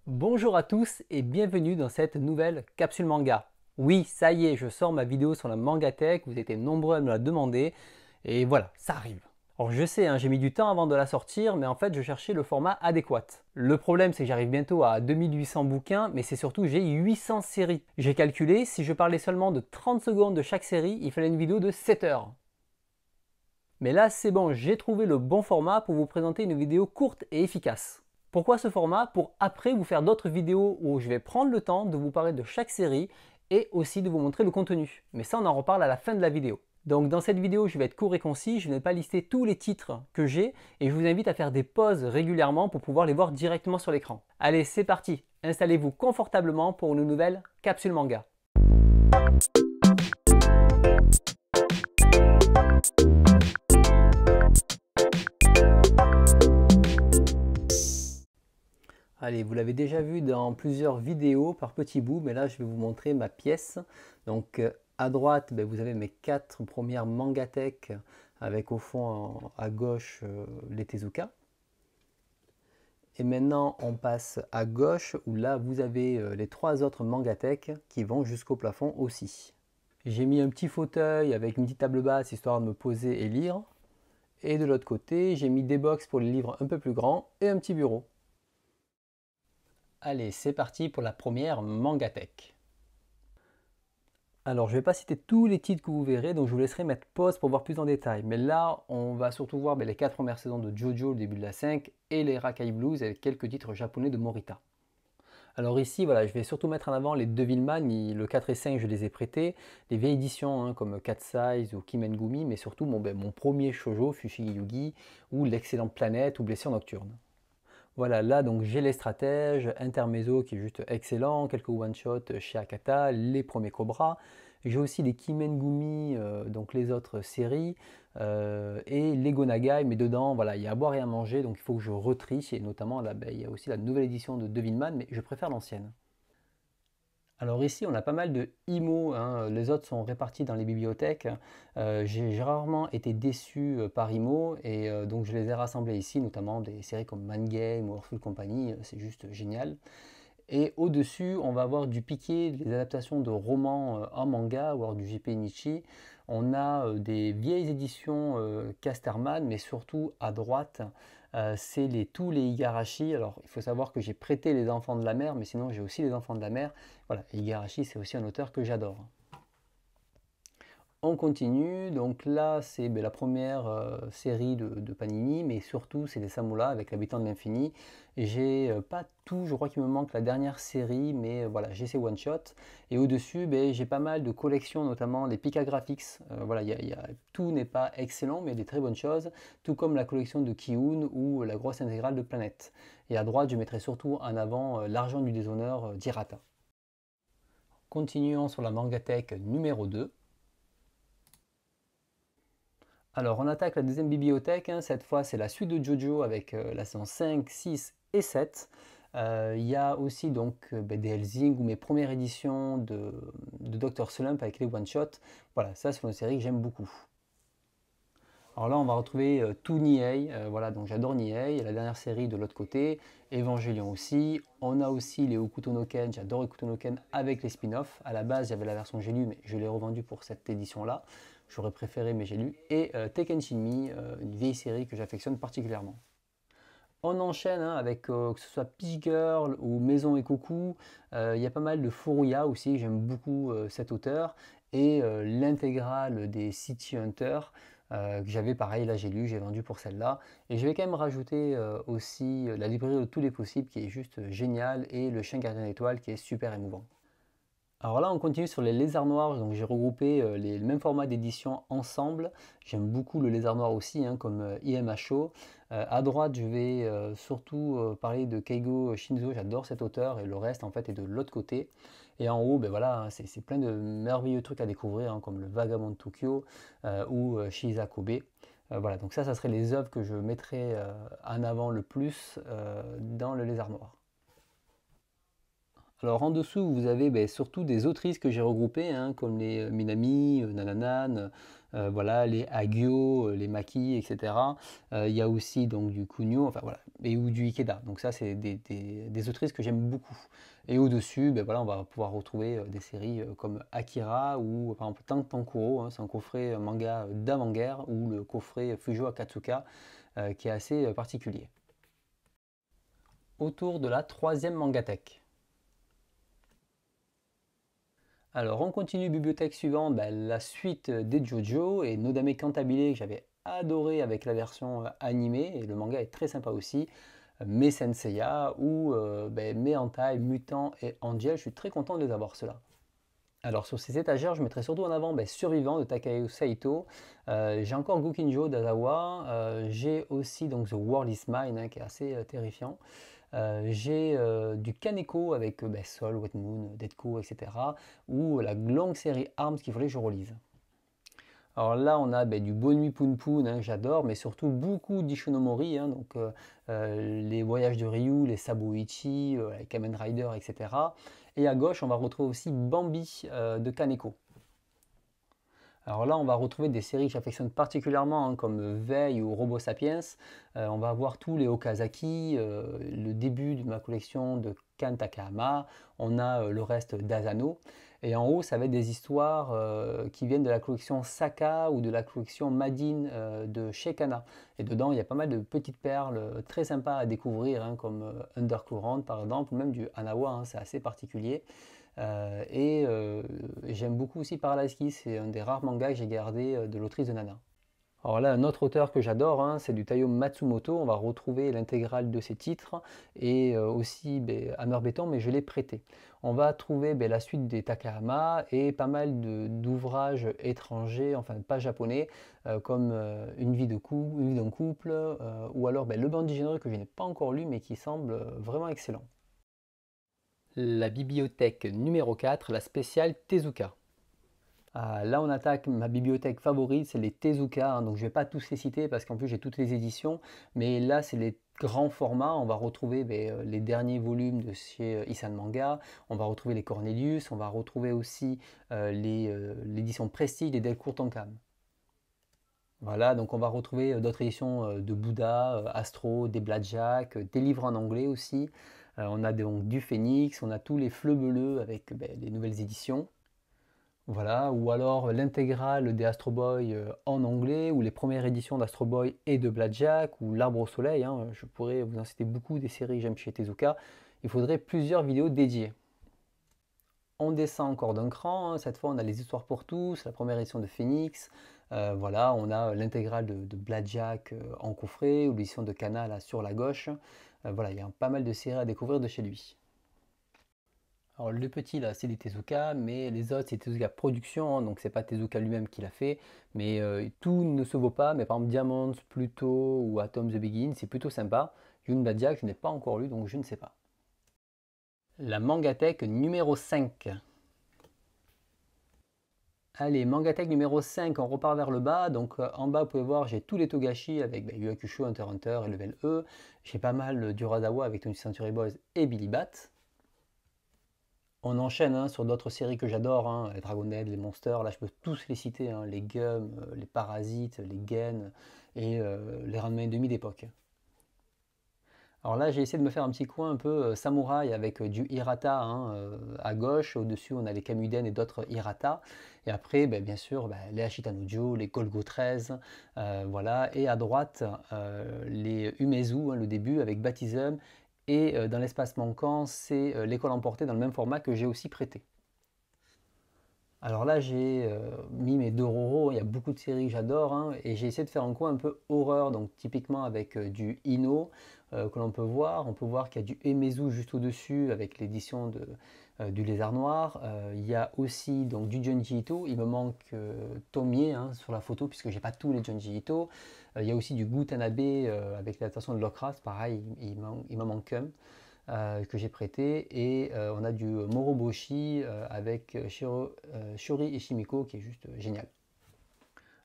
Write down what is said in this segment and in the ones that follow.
Bonjour à tous et bienvenue dans cette nouvelle capsule manga. Oui, ça y est, je sors ma vidéo sur la Mangatech, vous étiez nombreux à me la demander et voilà, ça arrive. Alors je sais, j'ai mis du temps avant de la sortir, mais en fait je cherchais le format adéquat. Le problème c'est que j'arrive bientôt à 2800 bouquins, mais c'est surtout que j'ai 800 séries. J'ai calculé, si je parlais seulement de 30 secondes de chaque série, il fallait une vidéo de 7 heures. Mais là c'est bon, j'ai trouvé le bon format pour vous présenter une vidéo courte et efficace. Pourquoi ce format? Pour après vous faire d'autres vidéos où je vais prendre le temps de vous parler de chaque série et aussi de vous montrer le contenu. Mais ça on en reparle à la fin de la vidéo. Donc dans cette vidéo je vais être court et concis, je ne vais pas lister tous les titres que j'ai et je vous invite à faire des pauses régulièrement pour pouvoir les voir directement sur l'écran. Allez c'est parti, installez-vous confortablement pour une nouvelle capsule manga. Allez, vous l'avez déjà vu dans plusieurs vidéos par petits bouts, mais là je vais vous montrer ma pièce. Donc à droite, vous avez mes 4 premières Mangatech avec au fond à gauche les Tezuka. Et maintenant on passe à gauche où là vous avez les 3 autres Mangatech qui vont jusqu'au plafond aussi. J'ai mis un petit fauteuil avec une petite table basse histoire de me poser et lire. Et de l'autre côté, j'ai mis des box pour les livres un peu plus grands et un petit bureau. Allez, c'est parti pour la première Mangatech. Alors, je ne vais pas citer tous les titres que vous verrez, donc je vous laisserai mettre pause pour voir plus en détail. Mais là, on va surtout voir les 4 premières saisons de JoJo, le début de la 5, et les Rakai Blues avec quelques titres japonais de Morita. Alors ici, voilà, je vais surtout mettre en avant les Devilman, le 4 et 5, je les ai prêtés, les vieilles éditions comme Cat Size ou Kimengumi, mais surtout mon premier shoujo, Fushigi Yugi, ou l'excellent Planète ou Blessure Nocturne. Voilà, là donc j'ai les stratèges, Intermezzo qui est juste excellent, quelques one-shots chez Akata, les premiers Cobra. J'ai aussi les Kimengumi, donc les autres séries, et les Gonagai, mais dedans, voilà, il y a à boire et à manger, donc il faut que je retrie, et notamment là, il y a aussi la nouvelle édition de Devilman, mais je préfère l'ancienne. Alors ici, on a pas mal de IMO, les autres sont répartis dans les bibliothèques. J'ai rarement été déçu par IMO et donc je les ai rassemblés ici, notamment des séries comme Man Game ou Orphan Company, c'est juste génial. Et au-dessus, on va avoir du piqué, des adaptations de romans en manga ou alors du JP Nichi. On a des vieilles éditions Casterman, mais surtout à droite, c'est tous les Igarashi. Alors, il faut savoir que j'ai prêté Les Enfants de la Mer, mais sinon j'ai aussi Les Enfants de la Mer. Voilà, Igarashi, c'est aussi un auteur que j'adore. On continue, donc là c'est la première série de Panini, mais surtout c'est des Samura avec l'habitant de l'infini. J'ai pas tout, je crois qu'il me manque la dernière série, mais voilà, j'ai ces one-shots. Et au-dessus, j'ai pas mal de collections, notamment les Pika Graphics. Voilà, tout n'est pas excellent, mais il y a des très bonnes choses, tout comme la collection de Kiun ou la grosse intégrale de Planète. Et à droite, je mettrai surtout en avant l'argent du déshonneur d'Hirata. Continuons sur la Mangatech numéro 2. Alors on attaque la deuxième bibliothèque, cette fois c'est la suite de JoJo avec la saison 5, 6 et 7. Il y a aussi donc des Hellsing ou mes premières éditions de Dr. Slump avec les one-shots. Voilà, ça c'est une série que j'aime beaucoup. Alors là on va retrouver tout Nihei, voilà donc j'adore Nihei, et la dernière série de l'autre côté, Evangelion aussi. On a aussi les Hokuto no Ken, j'adore Hokuto no Ken avec les spin-offs. À la base j'avais la version que j'ai lue mais je l'ai revendue pour cette édition là. J'aurais préféré mais j'ai lu. Et Teken Shinmi, une vieille série que j'affectionne particulièrement. On enchaîne avec que ce soit Peach Girl ou Maison et Coucou. Il y a pas mal de Furuya aussi, j'aime beaucoup cet auteur. Et l'intégrale des City Hunter que j'avais pareil, là j'ai lu, j'ai vendu pour celle-là. Et je vais quand même rajouter aussi la librairie de tous les possibles qui est juste géniale et le chien gardien d'étoiles qui est super émouvant. Alors là, on continue sur les lézards noirs, donc j'ai regroupé le même format d'édition ensemble. J'aime beaucoup le lézard noir aussi, comme IMHO. À droite, je vais surtout parler de Keigo Shinzo, j'adore cet auteur, et le reste en fait est de l'autre côté. Et en haut, voilà, c'est plein de merveilleux trucs à découvrir, comme le Vagabond de Tokyo ou Shiza Kobe. Voilà, donc ça serait les œuvres que je mettrais en avant le plus dans le lézard noir. Alors en dessous, vous avez surtout des autrices que j'ai regroupées, hein, comme les Minami, Nananan, voilà, les Hagio, les Maki, etc. Il y a aussi donc du Kunio, enfin voilà, et ou du Ikeda. Donc ça, c'est des autrices que j'aime beaucoup. Et au-dessus, voilà, on va pouvoir retrouver des séries comme Akira ou par exemple Tankuro, hein, c'est un coffret manga d'avant-guerre, ou le coffret Fujo Akatsuka, qui est assez particulier. Autour de la troisième mangathèque. Alors on continue, bibliothèque suivante, la suite des JoJo et Nodame Cantabile que j'avais adoré avec la version animée, et le manga est très sympa aussi. Mes Senseiya ou Mes Hentai, Mutant et Angel, je suis très content de les avoir ceux-là. Alors sur ces étagères, je mettrai surtout en avant Survivant de Takao Saito. J'ai encore Gokinjo d'Azawa. J'ai aussi donc The World is Mine, hein, qui est assez terrifiant. J'ai du Kaneko avec Sol, Wet Moon, Deadco, etc. Ou la longue série Arms qu'il fallait que je relise. Alors là, on a du Bonui Poon Poon, hein, que j'adore, mais surtout beaucoup d'Ishinomori, hein, donc les voyages de Ryu, les Sabuichi, les Kamen Rider, etc. Et à gauche, on va retrouver aussi Bambi de Kaneko. Alors là, on va retrouver des séries que j'affectionne particulièrement, hein, comme Veil ou Robo Sapiens. On va avoir tous les Okazaki, le début de ma collection de Kan Takahama. On a le reste d'Asano. Et en haut, ça va être des histoires qui viennent de la collection Saka ou de la collection Madin de Shekana. Et dedans, il y a pas mal de petites perles très sympas à découvrir, hein, comme Undercurrent par exemple, ou même du Hanawa, hein, c'est assez particulier. J'aime beaucoup aussi Paradise Kiss, c'est un des rares mangas que j'ai gardé de l'autrice de Nana. Alors là, un autre auteur que j'adore, hein, c'est du Taiyo Matsumoto. On va retrouver l'intégrale de ses titres et aussi Hammer Béton, mais je l'ai prêté. On va trouver la suite des Takahama et pas mal d'ouvrages étrangers, enfin pas japonais, comme Une vie d'un couple, ou alors Le Bandit généreux que je n'ai pas encore lu, mais qui semble vraiment excellent. La bibliothèque numéro 4, la spéciale Tezuka. Là, on attaque ma bibliothèque favorite, c'est les Tezuka, hein, donc je ne vais pas tous les citer parce qu'en plus j'ai toutes les éditions, mais là c'est les grands formats. On va retrouver les derniers volumes de chez Isan Manga, on va retrouver les Cornelius, on va retrouver aussi l'édition Prestige des Delcourt Tonkam. Voilà, donc on va retrouver d'autres éditions de Bouddha, Astro, des Blackjack, des livres en anglais aussi. On a donc du Phoenix, on a tous les Fleux Bleus avec les nouvelles éditions. Voilà, ou alors l'intégrale des Astro Boy en anglais, ou les premières éditions d'Astro Boy et de Blackjack, ou L'Arbre au Soleil, hein. Je pourrais vous en citer beaucoup des séries que j'aime chez Tezuka. Il faudrait plusieurs vidéos dédiées. On descend encore d'un cran, hein. Cette fois on a les histoires pour tous, la première édition de Phoenix. Voilà, on a l'intégrale de Blackjack en coffret, ou l'édition de Kana là, sur la gauche. Voilà, il y a pas mal de séries à découvrir de chez lui. Alors le petit là c'est des Tezuka, mais les autres c'est Tezuka Production, hein, donc c'est pas Tezuka lui-même qui l'a fait, mais tout ne se vaut pas. Mais par exemple Diamonds, Pluto ou Atom the Begin, c'est plutôt sympa. Yun Jack, je n'ai pas encore lu, donc je ne sais pas. La Mangatech numéro 5. Allez, Mangatech numéro 5, on repart vers le bas. Donc en bas, vous pouvez voir, j'ai tous les Togashi avec Yu Hakusho, Hunter x Hunter et Level E. J'ai pas mal d'Urasawa avec Tony Century Boys et Billy Bat. On enchaîne, hein, sur d'autres séries que j'adore, hein, les Dragon Head, les Monsters, là je peux tous les citer, hein, les Gums, les Parasites, les Gen et les Ranma demi d'époque. Alors là j'ai essayé de me faire un petit coin un peu samouraï avec du Hirata, hein, à gauche, au-dessus on a les Kamuden et d'autres Hirata, et après bien sûr les Ashitanojo, les Golgo 13, voilà, et à droite les Umezu, hein, le début avec Baptism. Et dans l'espace manquant, c'est l'école emportée dans le même format que j'ai aussi prêté. Alors là, j'ai mis mes deux Roro, il y a beaucoup de séries que j'adore, hein, et j'ai essayé de faire un coin un peu horreur, donc typiquement avec du Ino que l'on peut voir. On peut voir qu'il y a du Emezu juste au-dessus avec l'édition du Lézard Noir. Il y a aussi donc, du Junji Ito, il me manque Tomie, hein, sur la photo puisque j'ai pas tous les Junji Ito. Il y a aussi du Gutanabe avec l'adaptation de Locras, pareil, il m'en manque un. Que j'ai prêté, et on a du Moroboshi avec Shuri Ishimiko qui est juste génial.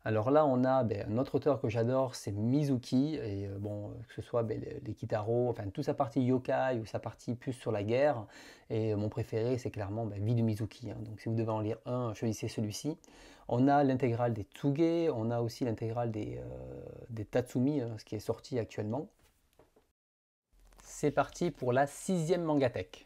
Alors là, on a un autre auteur que j'adore, c'est Mizuki, et bon, que ce soit les Kitaro, enfin toute sa partie yokai ou sa partie plus sur la guerre, et mon préféré, c'est clairement Vie de Mizuki, hein. Donc si vous devez en lire un, choisissez celui-ci. On a l'intégrale des Tsuge, on a aussi l'intégrale des Tatsumi, hein, ce qui est sorti actuellement. C'est parti pour la 6e Mangatech.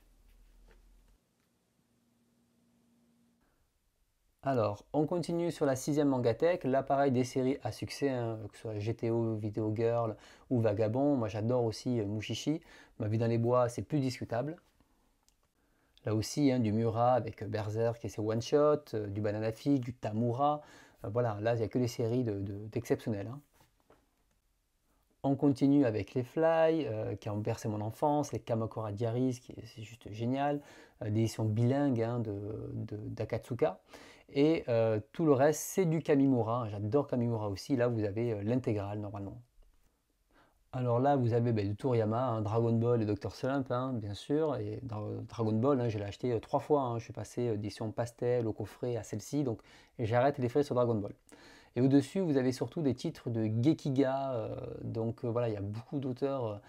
Alors, on continue sur la 6e Mangatech. Là, pareil, des séries à succès, hein, que ce soit GTO, Video Girl ou Vagabond. Moi, j'adore aussi Mushishi. Ma vie dans les bois, c'est plus discutable. Là aussi, hein, du Mura avec Berserk et ses one-shot, du Banana Fish, du Tamura. Voilà, là, il n'y a que des séries d'exceptionnelles, hein. On continue avec les Fly, qui ont bercé mon enfance, les Kamakura Diaries, c'est juste génial, des éditions bilingues, hein, d'Akatsuka. Et tout le reste, c'est du Kamimura. J'adore Kamimura aussi. Là, vous avez l'intégrale normalement. Alors là, vous avez du Toriyama, hein, Dragon Ball et Dr. Slump, hein, bien sûr. Et Dragon Ball, hein, je l'ai acheté 3 fois, hein. Je suis passé d'édition pastel au coffret à celle-ci. Donc j'ai arrêté les frais sur Dragon Ball. Et au-dessus, vous avez surtout des titres de Gekiga. Donc voilà, il y a beaucoup d'auteurs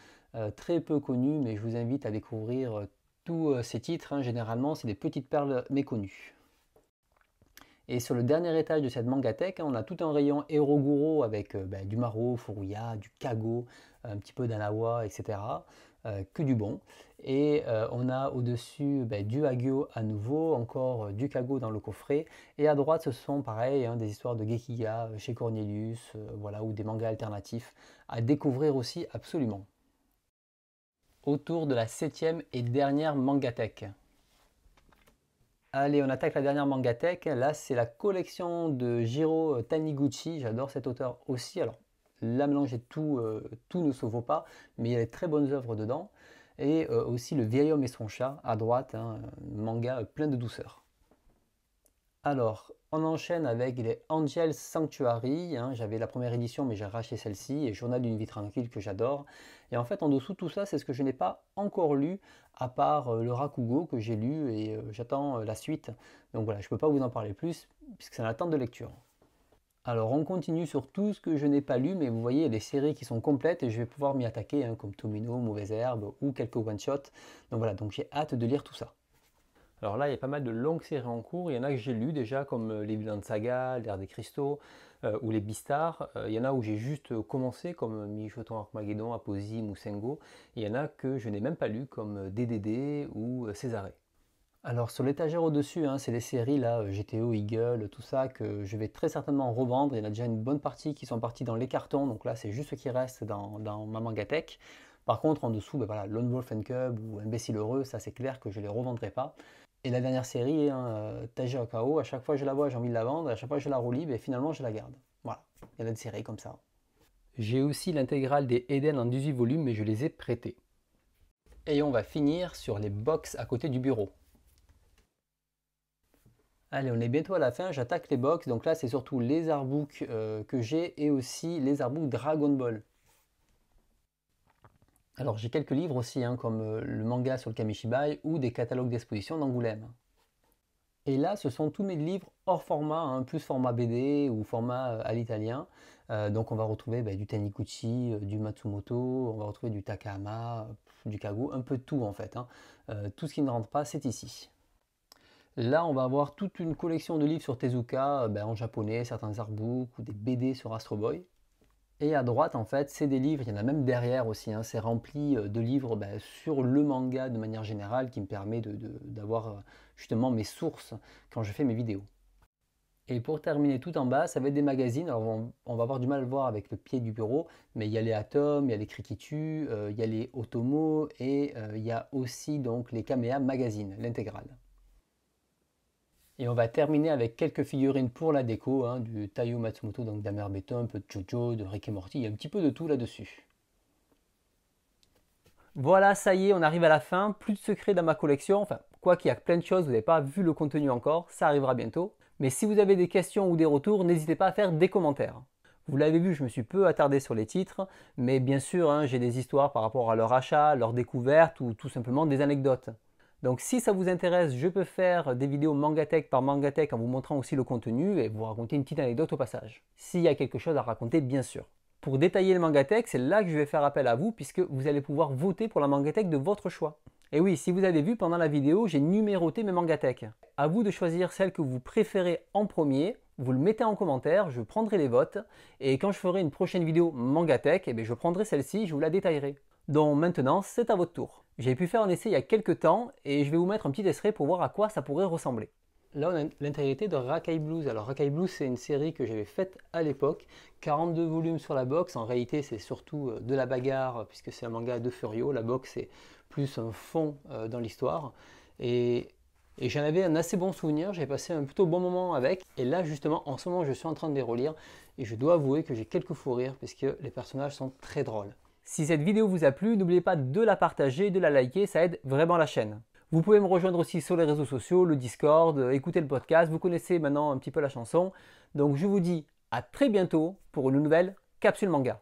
très peu connus, mais je vous invite à découvrir tous ces titres, hein. Généralement, c'est des petites perles méconnues. Et sur le dernier étage de cette mangatech, on a tout un rayon Eroguro avec du Maro, Furuya, du Kago, un petit peu d'Anawa, etc. Que du bon. Et on a au-dessus du Hagyo à nouveau, encore du Kago dans le coffret. Et à droite, ce sont pareil, hein, des histoires de Gekiga chez Cornelius, voilà, ou des mangas alternatifs à découvrir aussi absolument. Autour de la 7e et dernière mangatech. Allez, on attaque la dernière mangatech. Là, c'est la collection de Jiro Taniguchi. J'adore cet auteur aussi. Alors, là, mélanger tout, tout ne se vaut pas, mais il y a des très bonnes œuvres dedans. Et aussi Le vieil homme et son chat à droite, hein, un manga plein de douceur. Alors, on enchaîne avec les Angel Sanctuary, hein. J'avais la première édition, mais j'ai racheté celle-ci, et Journal d'une vie tranquille que j'adore. Et en fait, en dessous, tout ça, c'est ce que je n'ai pas encore lu, à part le Rakugo que j'ai lu, et j'attends la suite. Donc voilà, je ne peux pas vous en parler plus, puisque c'est en attente de lecture. Alors, on continue sur tout ce que je n'ai pas lu, mais vous voyez, il y a des séries qui sont complètes, et je vais pouvoir m'y attaquer, hein, comme Tomino, Mauvaise Herbe, ou quelques one-shots. Donc voilà, donc j'ai hâte de lire tout ça. Alors là, il y a pas mal de longues séries en cours. Il y en a que j'ai lues déjà, comme les Vinland Saga, l'Ère des Cristaux, ou les Beastars. Il y en a où j'ai juste commencé, comme Michoton Armageddon, Aposim ou Sengo. Il y en a que je n'ai même pas lu, comme DDD ou Césarée. Alors sur l'étagère au-dessus, hein, c'est les séries là, GTO, Eagle, tout ça, que je vais très certainement revendre. Il y en a déjà une bonne partie qui sont partis dans les cartons, donc là c'est juste ce qui reste dans ma mangatech. Par contre, en dessous, voilà, Lone Wolf and Cub ou Imbécile Heureux, ça c'est clair que je ne les revendrai pas. Et la dernière série, hein, Taiji Kao, à chaque fois que je la vois, j'ai envie de la vendre, à chaque fois que je la relis, finalement je la garde. Voilà, il y en a des séries comme ça. J'ai aussi l'intégrale des Eden en 18 volumes, mais je les ai prêtés. Et on va finir sur les box à côté du bureau. Allez, on est bientôt à la fin, j'attaque les box. Donc là, c'est surtout les artbooks que j'ai et aussi les artbooks Dragon Ball. Alors j'ai quelques livres aussi, hein, comme le manga sur le Kamishibai ou des catalogues d'exposition d'Angoulême. Et là, ce sont tous mes livres hors format, hein, plus format BD ou format à l'italien. Donc on va retrouver du Taniguchi, du Matsumoto, on va retrouver du Takahama, du Kago, un peu de tout en fait, hein. Tout ce qui ne rentre pas, c'est ici. Là, on va avoir toute une collection de livres sur Tezuka, en japonais, certains artbooks ou des BD sur Astro Boy. Et à droite, en fait, c'est des livres, il y en a même derrière aussi, hein, c'est rempli de livres sur le manga de manière générale qui me permet d'avoir justement mes sources quand je fais mes vidéos. Et pour terminer tout en bas, ça va être des magazines. Alors on va avoir du mal à le voir avec le pied du bureau, mais il y a les Atom, il y a les Krikitu, il y a les Otomo et il y a aussi donc les Kamea Magazine, l'intégrale. Et on va terminer avec quelques figurines pour la déco, hein, du Taiyo Matsumoto, donc d'Amer Beton, un peu de Jojo, de Rick et Morty, il y a un petit peu de tout là-dessus. Voilà, ça y est, on arrive à la fin, plus de secrets dans ma collection, enfin, quoi qu'il y a plein de choses, vous n'avez pas vu le contenu encore, ça arrivera bientôt. Mais si vous avez des questions ou des retours, n'hésitez pas à faire des commentaires. Vous l'avez vu, je me suis peu attardé sur les titres, mais bien sûr, hein, j'ai des histoires par rapport à leur achat, leur découverte ou tout simplement des anecdotes. Donc si ça vous intéresse, je peux faire des vidéos Mangatech par Mangatech en vous montrant aussi le contenu et vous raconter une petite anecdote au passage. S'il y a quelque chose à raconter, bien sûr. Pour détailler le Mangatech, c'est là que je vais faire appel à vous puisque vous allez pouvoir voter pour la Mangatech de votre choix. Et oui, si vous avez vu pendant la vidéo, j'ai numéroté mes Mangatech. À vous de choisir celle que vous préférez en premier, vous le mettez en commentaire, je prendrai les votes et quand je ferai une prochaine vidéo Mangatech, je prendrai celle-ci, je vous la détaillerai. Donc maintenant, c'est à votre tour. J'ai pu faire un essai il y a quelques temps et je vais vous mettre un petit extrait pour voir à quoi ça pourrait ressembler. Là, on a l'intégralité de Rakai Blues. Alors, Rakai Blues, c'est une série que j'avais faite à l'époque. 42 volumes sur la box. En réalité, c'est surtout de la bagarre, puisque c'est un manga de Furio. La box, c'est plus un fond dans l'histoire. Et j'en avais un assez bon souvenir. J'ai passé un plutôt bon moment avec. Et là, justement, en ce moment, je suis en train de les relire. Et je dois avouer que j'ai quelques fous rires, puisque les personnages sont très drôles. Si cette vidéo vous a plu, n'oubliez pas de la partager, de la liker, ça aide vraiment la chaîne. Vous pouvez me rejoindre aussi sur les réseaux sociaux, le Discord, écouter le podcast, vous connaissez maintenant un petit peu la chanson. Donc je vous dis à très bientôt pour une nouvelle capsule manga.